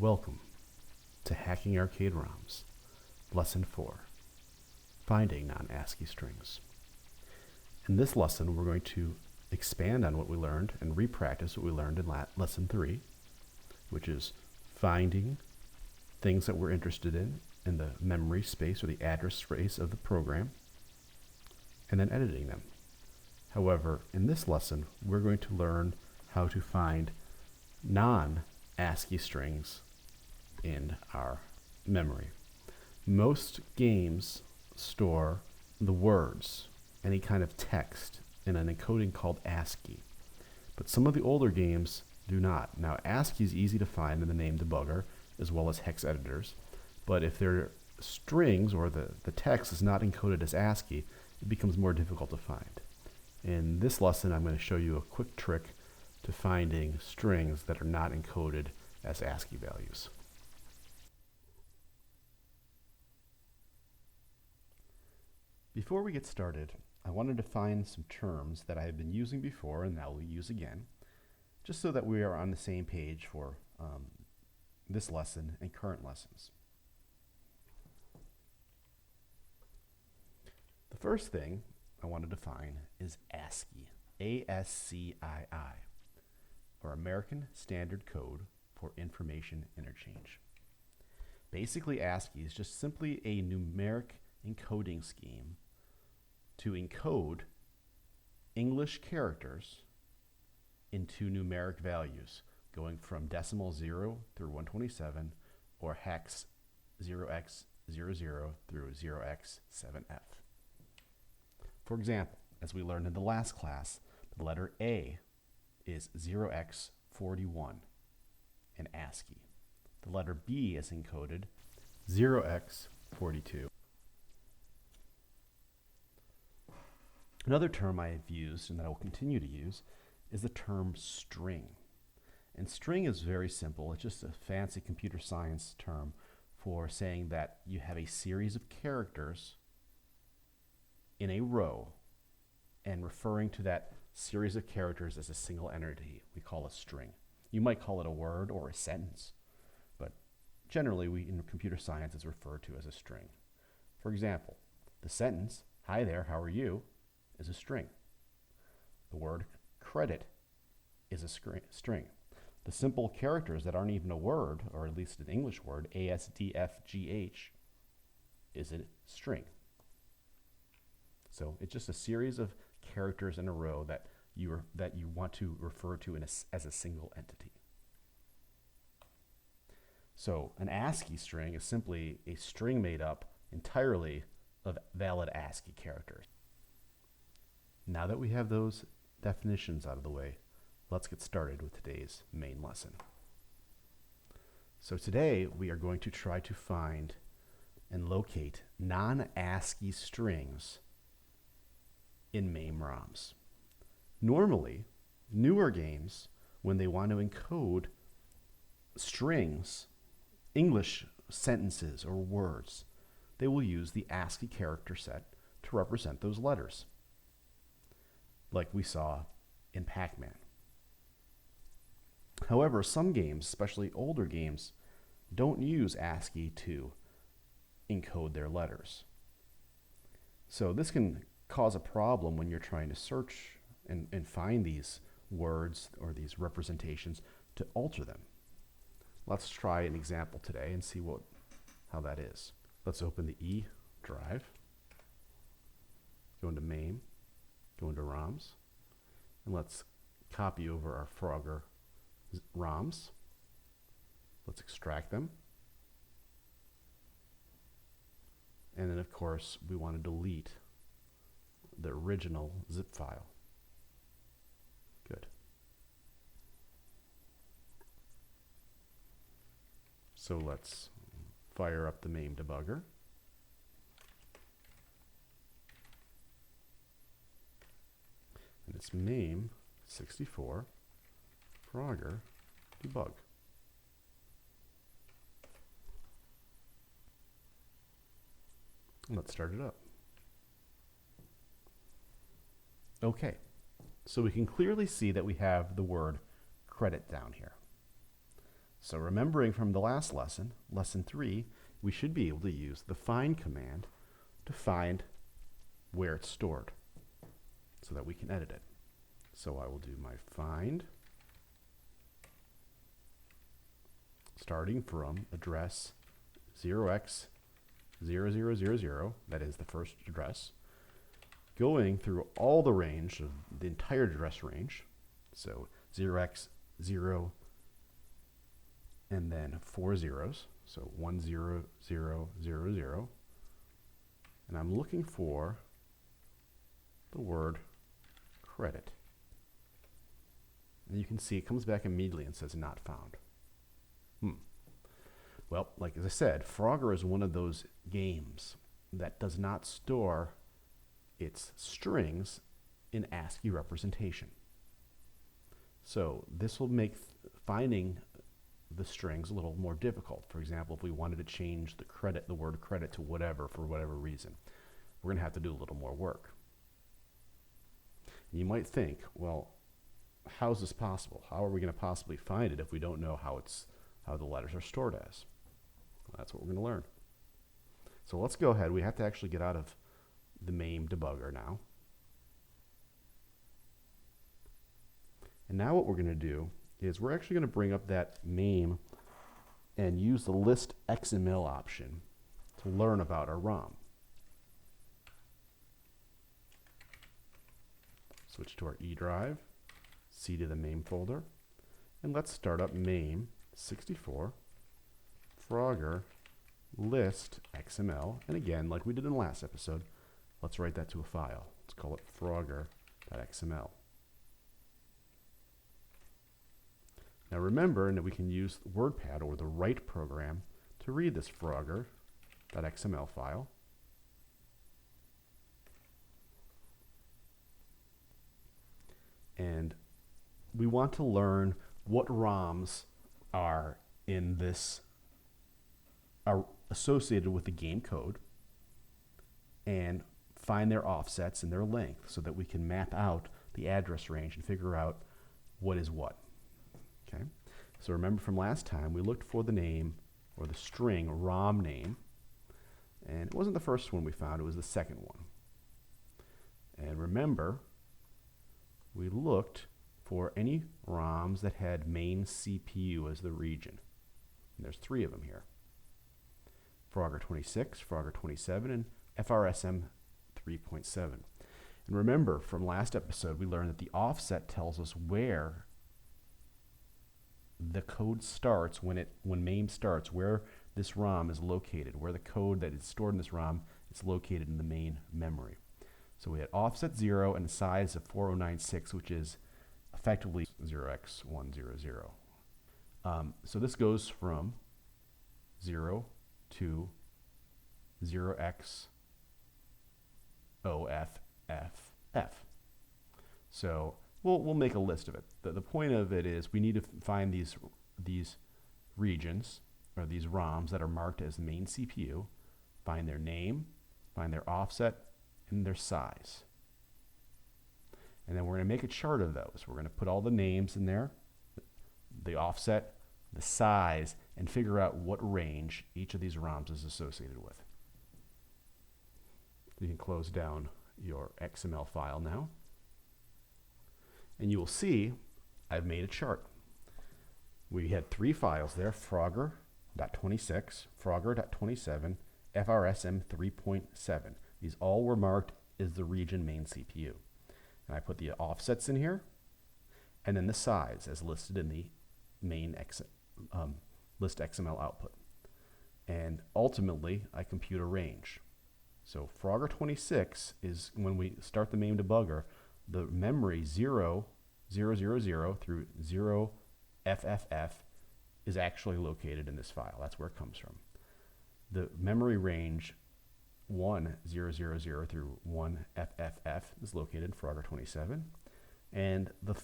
Welcome to Hacking Arcade ROMs, Lesson 4, Finding Non-ASCII Strings. In this lesson, we're going to expand on what we learned and repractice what we learned in Lesson 3, which is finding things that we're interested in the memory space or the address space of the program, and then editing them. However, in this lesson, we're going to learn how to find non-ASCII strings in our memory. Most games store the words, any kind of text, in an encoding called ASCII, but some of the older games do not. Now, ASCII is easy to find in the MAME debugger as well as hex editors, but if they're strings or the text is not encoded as ASCII, it becomes more difficult to find. In this lesson, I'm going to show you a quick trick to finding strings that are not encoded as ASCII values. Before we get started, I wanted to find some terms that I have been using before and now we'll use again, just so that we are on the same page for this lesson and current lessons. The first thing I wanted to find is ASCII, A-S-C-I-I, or American Standard Code for Information Interchange. Basically, ASCII is just simply a numeric encoding scheme to encode English characters into numeric values, going from decimal 0 through 127, or hex 0x00 through 0x7f. For example, as we learned in the last class, the letter A is 0x41 in ASCII. The letter B is encoded 0x42. Another term I have used and that I will continue to use is the term string. And string is very simple. It's just a fancy computer science term for saying that you have a series of characters in a row and referring to that series of characters as a single entity we call a string. You might call it a word or a sentence, but generally in computer science it's referred to as a string. For example, the sentence, "Hi there, how are you?" is a string. The word credit is a string. The simple characters that aren't even a word, or at least an English word, ASDFGH, is a string. So it's just a series of characters in a row that you want to refer to as a single entity. So an ASCII string is simply a string made up entirely of valid ASCII characters. Now that we have those definitions out of the way, let's get started with today's main lesson. So today we are going to try to find and locate non-ASCII strings in MAME ROMs. Normally, newer games, when they want to encode strings, English sentences or words, they will use the ASCII character set to represent those letters, like we saw in Pac-Man. However, some games, especially older games, don't use ASCII to encode their letters. So this can cause a problem when you're trying to search and find these words or these representations to alter them. Let's try an example today and see how that is. Let's open the E drive, go into MAME, go into ROMs, and let's copy over our Frogger ROMs. Let's extract them. And then, of course, we want to delete the original zip file. Good. So let's fire up the MAME debugger. And it's MAME 64 Frogger debug. Let's start it up. Okay, so we can clearly see that we have the word credit down here. So remembering from the last lesson, lesson 3, we should be able to use the find command to find where it's stored so that we can edit it. So I will do my find, starting from address 0x0000, that is the first address, going through all the range of the entire address range, so 0x0 and then 4 zeros, so 10000, and I'm looking for the word credit. And you can see it comes back immediately and says not found. Well, like as I said, Frogger is one of those games that does not store its strings in ASCII representation. So this will make finding the strings a little more difficult. For example, if we wanted to change the word credit to whatever for whatever reason, we're going to have to do a little more work. And you might think, well, how is this possible? How are we going to possibly find it if we don't know how the letters are stored as? Well, that's what we're going to learn. So let's go ahead. We have to actually get out of the MAME debugger now. And now what we're going to do is we're actually going to bring up that MAME and use the list XML option to learn about our ROM. Switch to our E drive, C to the MAME folder, and let's start up MAME 64 Frogger list XML. And again, like we did in the last episode, let's write that to a file. Let's call it frogger.xml. Now remember that we can use WordPad or the write program to read this frogger.xml file. And we want to learn what ROMs are associated with the game code and find their offsets and their length so that we can map out the address range and figure out what is what. Okay? So remember from last time, we looked for the name or the string ROM name, and it wasn't the first one we found, it was the second one. And remember, we looked for any ROMs that had main CPU as the region. And there's 3 of them here. Frogger 26, Frogger 27, and FRSM 3.7. And remember, from last episode, we learned that the offset tells us where the code starts, when MAME starts, where this ROM is located, where the code that is stored in this ROM is located in the main memory. So we had offset 0 and a size of 4096, which is effectively 0x100. So this goes from 0 to 0x0FFF. So we'll make a list of it. The point of it is we need to find these regions, or these ROMs that are marked as the main CPU, find their name, find their offset, and their size. And then we're going to make a chart of those. We're going to put all the names in there, the offset, the size, and figure out what range each of these ROMs is associated with. You can close down your XML file now. And you will see I've made a chart. We had 3 files there, frogger.26, frogger.27, FRSM 3.7. These all were marked as the region main CPU. And I put the offsets in here, and then the size as listed in the main list XML output. And ultimately, I compute a range. So Frogger 26 is, when we start the MAME debugger, the memory 0, 0, 0, 0 through 0 FFF is actually located in this file. That's where it comes from. The memory range 1, 0, 0, 0 through 1 FFF is located in Frogger 27. And the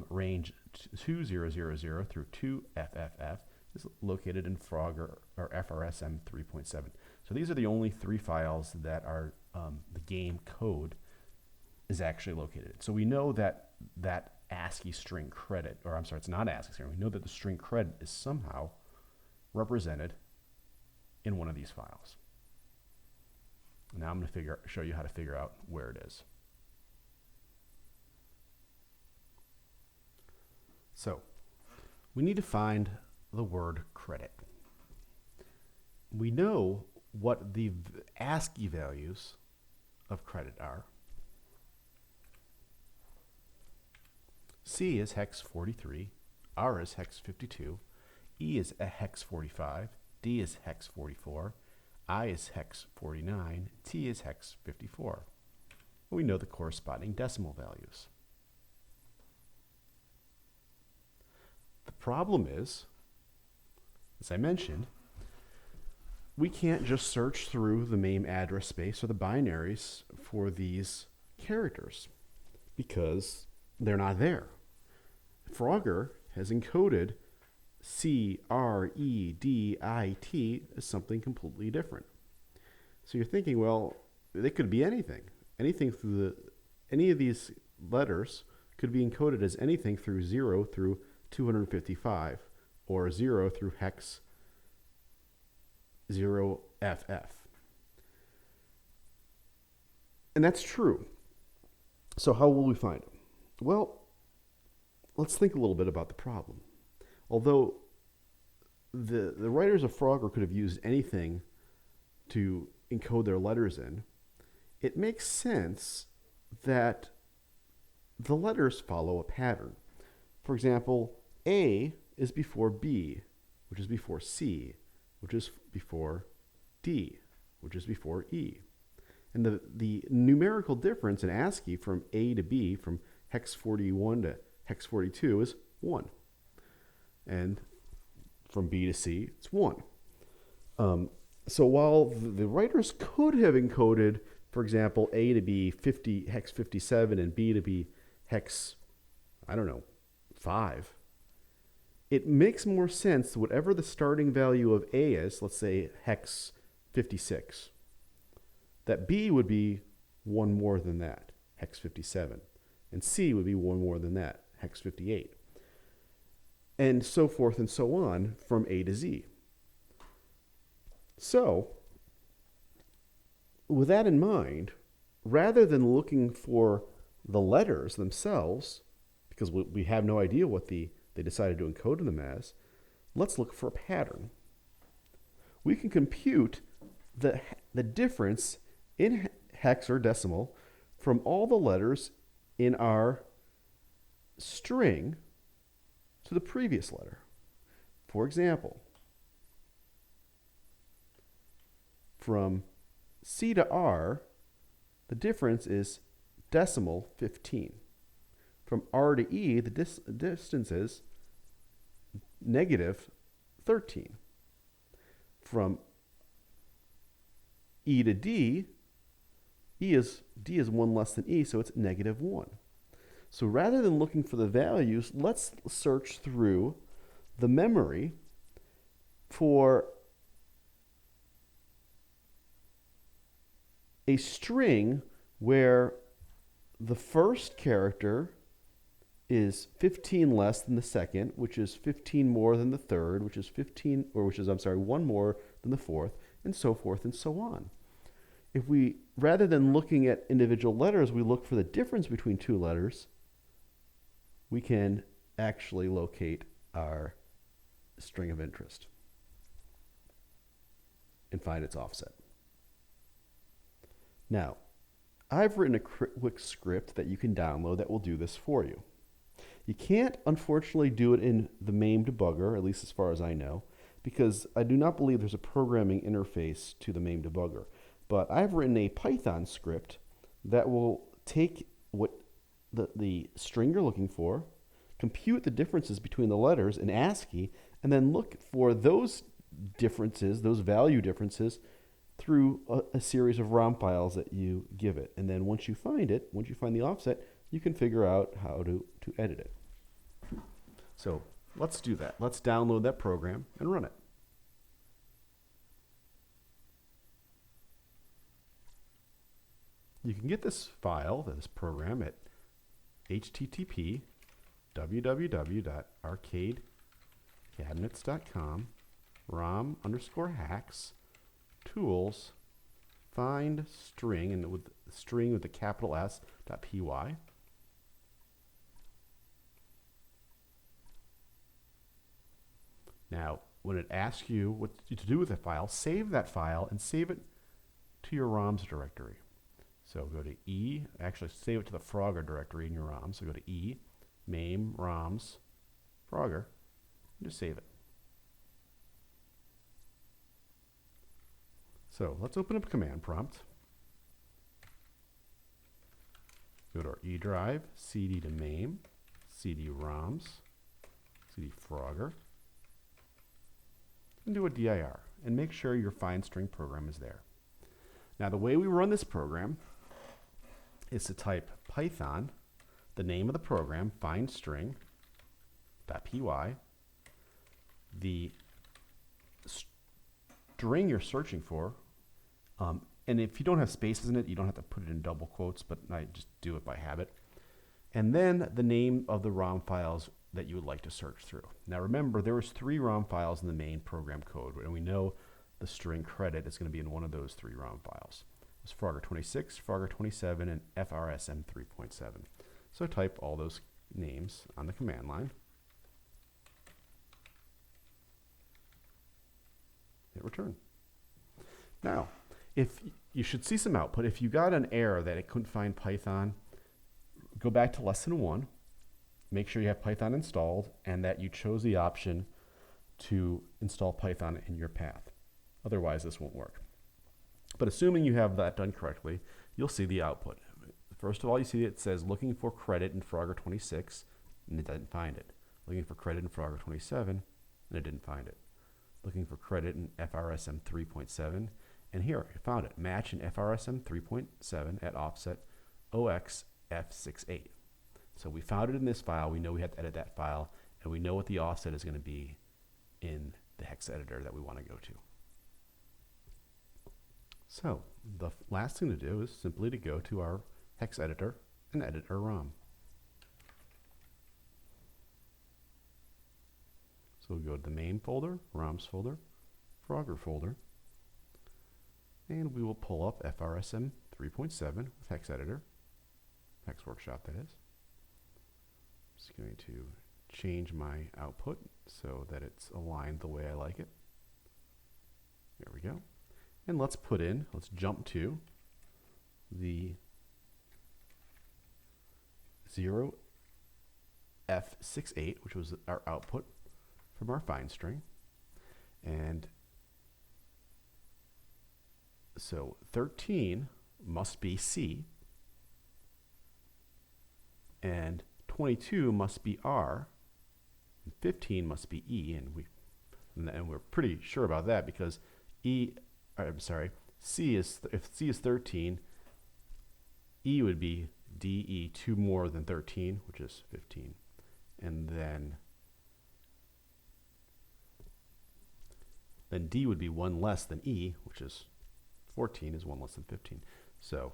range 2, 0, 0, 0 through 2 FFF is located in Frogger or FRSM 3.7. So these are the only 3 files that are the game code is actually located. So we know that that ASCII string credit, or I'm sorry, it's not ASCII string. We know that the string credit is somehow represented in one of these files. Now I'm going to show you how to figure out where it is. So we need to find the word credit. We know what the ASCII values of credit are. C is hex 43, R is hex 52, E is a hex 45, D is hex 44, I is hex 49, T is hex 54. We know the corresponding decimal values. The problem is, as I mentioned, we can't just search through the MAME address space or the binaries for these characters because they're not there. Frogger has encoded C, R, E, D, I, T as something completely different. So you're thinking, well, they could be anything. Any of these letters could be encoded as anything through 0 through 255 or 0 through hex 0FF. And that's true. So how will we find it? Well, let's think a little bit about the problem. Although the writers of Frogger could have used anything to encode their letters in, it makes sense that the letters follow a pattern. For example, A is before B, which is before C, which is before D, which is before E. And the numerical difference in ASCII from A to B, from hex 41 to hex 42, is 1. And from B to C, it's 1. So while the writers could have encoded, for example, A to be hex 57 and B to be hex, 5, it makes more sense, whatever the starting value of A is, let's say hex 56, that B would be 1 more than that, hex 57, and C would be 1 more than that, hex 58, and so forth and so on from A to Z. So, with that in mind, rather than looking for the letters themselves, because we have no idea what they decided to encode them as, let's look for a pattern. We can compute the difference in hex or decimal from all the letters in our string to the previous letter. For example, from C to R, the difference is decimal 15. From R to E, the distance is negative 13. From E to D, D is 1 less than E, so it's negative 1. So rather than looking for the values, let's search through the memory for a string where the first character is 15 less than the second, which is 15 more than the third, which is 1 more than the fourth, and so forth and so on. If we, rather than looking at individual letters, we look for the difference between two letters, we can actually locate our string of interest and find its offset. Now, I've written a quick script that you can download that will do this for you. You can't, unfortunately, do it in the MAME debugger, at least as far as I know, because I do not believe there's a programming interface to the MAME debugger. But I've written a Python script that will take what the string you're looking for, compute the differences between the letters in ASCII, and then look for those differences, those value differences, through a series of ROM files that you give it. And then once you find the offset, you can figure out how to edit it. So let's do that. Let's download that program and run it. You can get this file, this program, at http:// www.arcade-cabinets.com, ROM_hacks, tools, find string, and with string with the capital S.py. Now, when it asks you what to do with the file, save that file and save it to your ROMs directory. So go to E, actually save it to the Frogger directory in your ROM. So go to E, MAME, ROMs, Frogger, and just save it. So let's open up a command prompt. Go to our E drive, CD to MAME, CD ROMs, CD Frogger, and do a dir, and make sure your find string program is there. Now the way we run this program is to type Python, the name of the program, find string.py, the string you're searching for, and if you don't have spaces in it, you don't have to put it in double quotes, but I just do it by habit. And then the name of the ROM files that you would like to search through. Now remember, there was 3 ROM files in the main program code, and we know the string credit is going to be in one of those 3 ROM files. It's Frogger 26, Frogger 27, and FRSM 3.7. So type all those names on the command line. Hit return. Now, if you should see some output. If you got an error that it couldn't find Python, go back to lesson 1. Make sure you have Python installed and that you chose the option to install Python in your path. Otherwise, this won't work. But assuming you have that done correctly, you'll see the output. First of all, you see it says looking for credit in Frogger 26, and it didn't find it. Looking for credit in Frogger 27, and it didn't find it. Looking for credit in FRSM 3.7, and here, I found it. Match in FRSM 3.7 at offset OXF68. So we found it in this file. We know we have to edit that file, and we know what the offset is going to be in the hex editor that we want to go to. So the last thing to do is simply to go to our hex editor and edit our ROM. So we'll go to the main folder, ROMs folder, Frogger folder, and we will pull up FRSM 3.7 with hex editor, hex workshop that is. Just going to change my output so that it's aligned the way I like it. There we go. And let's jump to the 0F68, which was our output from our find string. And so 13 must be C, and 22 must be R, and 15 must be E, and we're pretty sure about that because C is, if C is 13, E would be DE, 2 more than 13, which is 15. And then D would be 1 less than E, which is 14 is 1 less than 15. So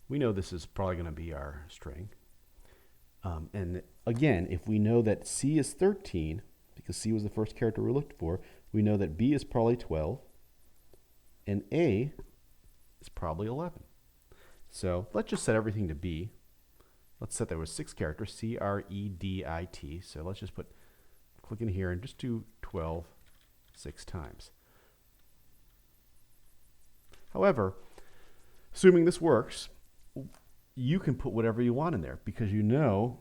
we know this is probably going to be our string. And again, if we know that C is 13, because C was the first character we looked for, we know that B is probably 12, and A is probably 11. So let's just set everything to B. Let's set there was 6 characters, C-R-E-D-I-T. So let's just click in here and just do 12 6 times. However, assuming this works, you can put whatever you want in there because you know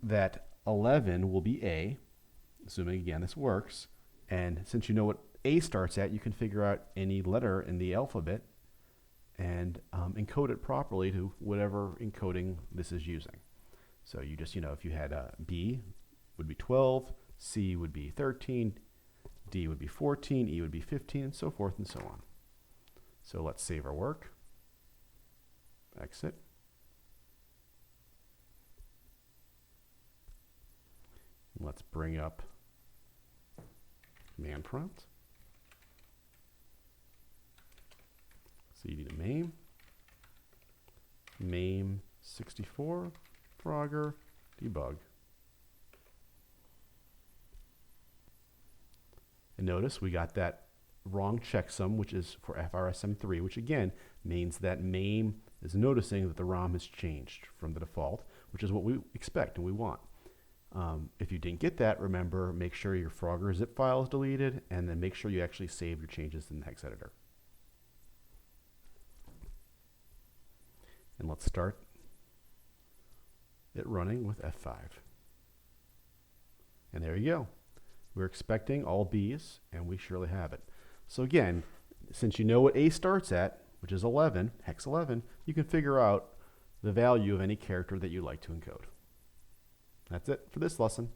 that 11 will be A, assuming again this works. And since you know what A starts at, you can figure out any letter in the alphabet and encode it properly to whatever encoding this is using. So you just, if you had B would be 12, C would be 13, D would be 14, E would be 15, and so forth and so on. So let's save our work, exit. Let's bring up command prompt. CD to MAME, MAME 64, Frogger, debug. And notice we got that wrong checksum, which is for FRSM3, which again means that MAME is noticing that the ROM has changed from the default, which is what we expect and we want. If you didn't get that, remember, make sure your Frogger zip file is deleted, and then make sure you actually save your changes in the hex editor. And let's start it running with F5. And there you go. We're expecting all B's, and we surely have it. So again, since you know what A starts at, which is 11, hex 11, you can figure out the value of any character that you like to encode. That's it for this lesson.